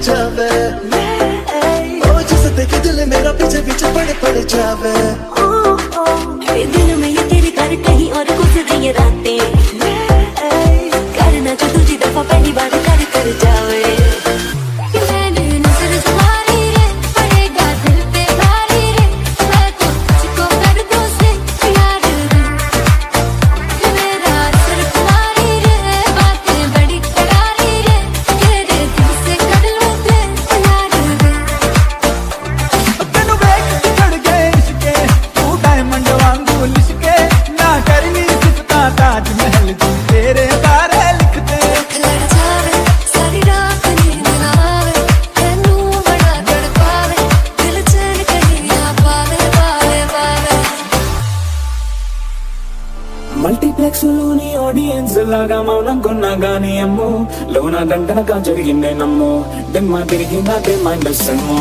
जावे ओ जिसे देखे दिल मेरा पीछे पीछे पड़ जावे दिन में ये तेरे घर कहीं और गुजर ये रातें करना जो तुझी दफा पहली बार कर जावे మల్టీప్లెక్స్ లోని ఆడియన్స్ లాగా మౌనంకున్నా గానీ అమ్మో లోన దండనగా జరిగిందే నమ్మో దిమ్మ తిరిగిందే మైండ్లెస్ అమ్మో